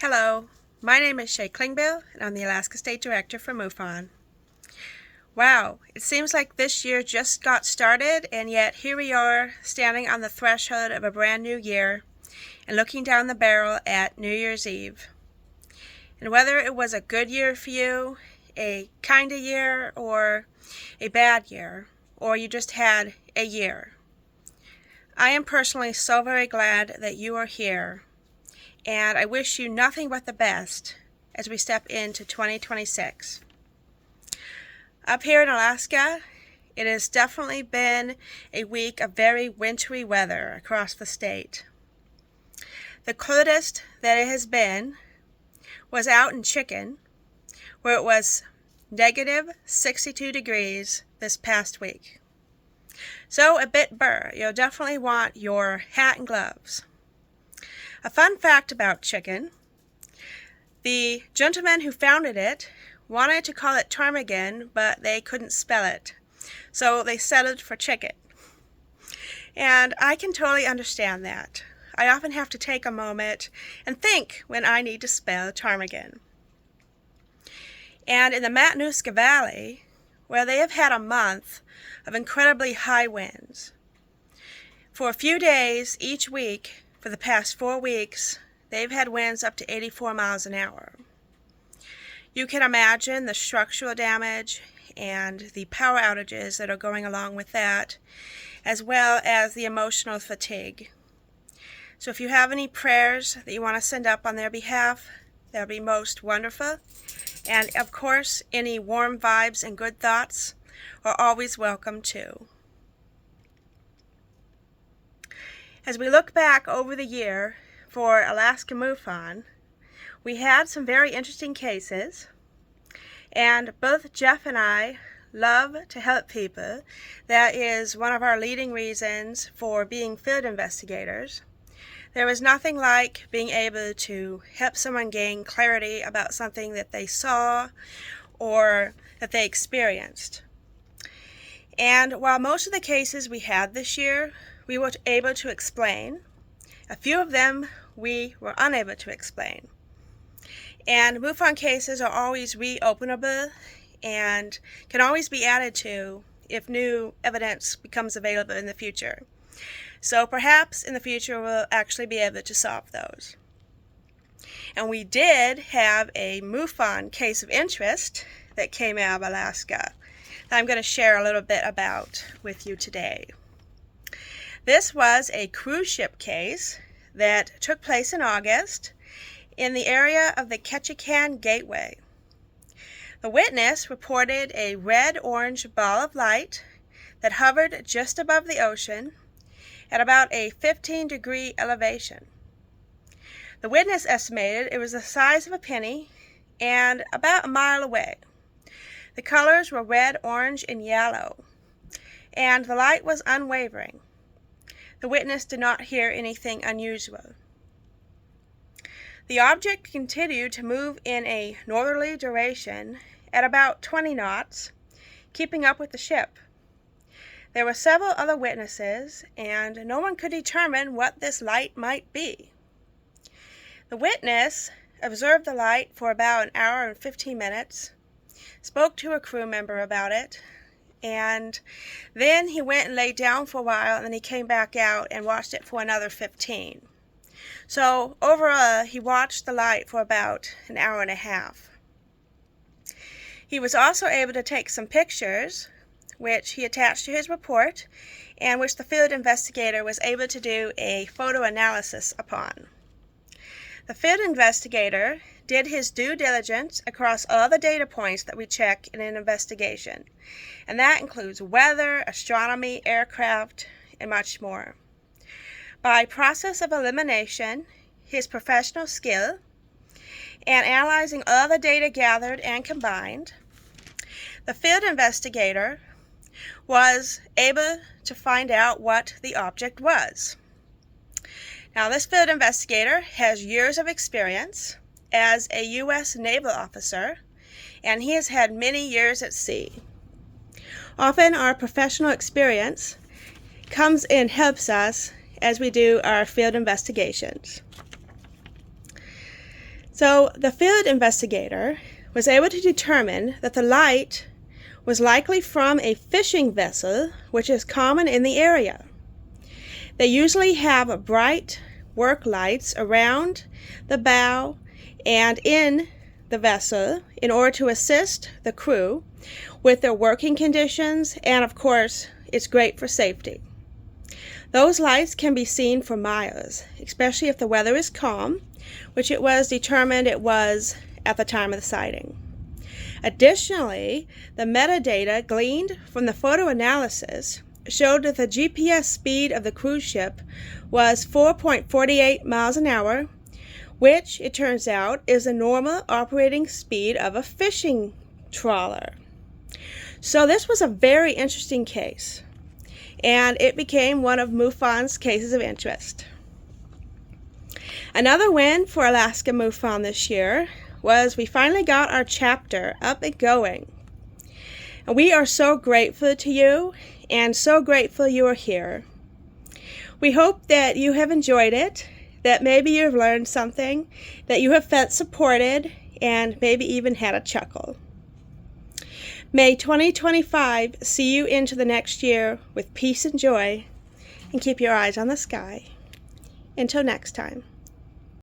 Hello, my name is Shay Klingbeil, and I'm the Alaska State Director for MUFON. Wow, it seems like this year just got started, and yet here we are standing on the threshold of a brand new year and looking down the barrel at New Year's Eve. And whether it was a good year for you, a kind of year, or a bad year, or you just had a year, I am personally so very glad that you are here, and I wish you nothing but the best as we step into 2026. Up here in Alaska, it has definitely been a week of very wintry weather across the state. The coldest that it has been was out in Chicken, where it was negative 62 degrees this past week. So a bit burr. You'll definitely want your hat and gloves. A fun fact about Chicken: the gentleman who founded it wanted to call it ptarmigan, but they couldn't spell it, so they settled for Chicken. And I can totally understand that. I often have to take a moment and think when I need to spell ptarmigan. And in the Matanuska Valley, where they have had a month of incredibly high winds, for a few days each week for the past 4 weeks, they've had winds up to 84 miles an hour. You can imagine the structural damage and the power outages that are going along with that, as well as the emotional fatigue. So if you have any prayers that you want to send up on their behalf, that would be most wonderful. And of course, any warm vibes and good thoughts are always welcome too. As we look back over the year for Alaska MUFON, we had some very interesting cases, and both Jeff and I love to help people. That is one of our leading reasons for being field investigators. There is nothing like being able to help someone gain clarity about something that they saw or that they experienced. And while most of the cases we had this year we were able to explain, a few of them we were unable to explain. And MUFON cases are always reopenable and can always be added to if new evidence becomes available in the future. So perhaps in the future we'll actually be able to solve those. And we did have a MUFON case of interest that came out of Alaska that I'm going to share a little bit about with you today. This was a cruise ship case that took place in August in the area of the Ketchikan Gateway. The witness reported a red-orange ball of light that hovered just above the ocean at about a 15-degree elevation. The witness estimated it was the size of a penny and about a mile away. The colors were red, orange, and yellow, and the light was unwavering. The witness did not hear anything unusual. The object continued to move in a northerly direction at about 20 knots, keeping up with the ship. There were several other witnesses, and no one could determine what this light might be. The witness observed the light for about an hour and 15 minutes, spoke to a crew member about it, and then he went and laid down for a while, and then he came back out and watched it for another 15. So overall, he watched the light for about an hour and a half. He was also able to take some pictures, which he attached to his report, and which the field investigator was able to do a photo analysis upon. The field investigator did his due diligence across all the data points that we check in an investigation, and that includes weather, astronomy, aircraft, and much more. By process of elimination, his professional skill, and analyzing all the data gathered and combined, the field investigator was able to find out what the object was. Now, this field investigator has years of experience as a U.S. naval officer, and he has had many years at sea. Often our professional experience comes and helps us as we do our field investigations. So the field investigator was able to determine that the light was likely from a fishing vessel, which is common in the area. They usually have bright work lights around the bow and in the vessel in order to assist the crew with their working conditions, and of course, it's great for safety. Those lights can be seen for miles, especially if the weather is calm, which it was determined it was at the time of the sighting. Additionally, the metadata gleaned from the photo analysis showed that the GPS speed of the cruise ship was 4.48 miles an hour, which, it turns out, is the normal operating speed of a fishing trawler. So this was a very interesting case, and it became one of MUFON's cases of interest. Another win for Alaska MUFON this year was we finally got our chapter up and going. And we are so grateful to you and so grateful you are here. We hope that you have enjoyed it, that maybe you've learned something, that you have felt supported, and maybe even had a chuckle. May 2025 see you into the next year with peace and joy, and keep your eyes on the sky. Until next time.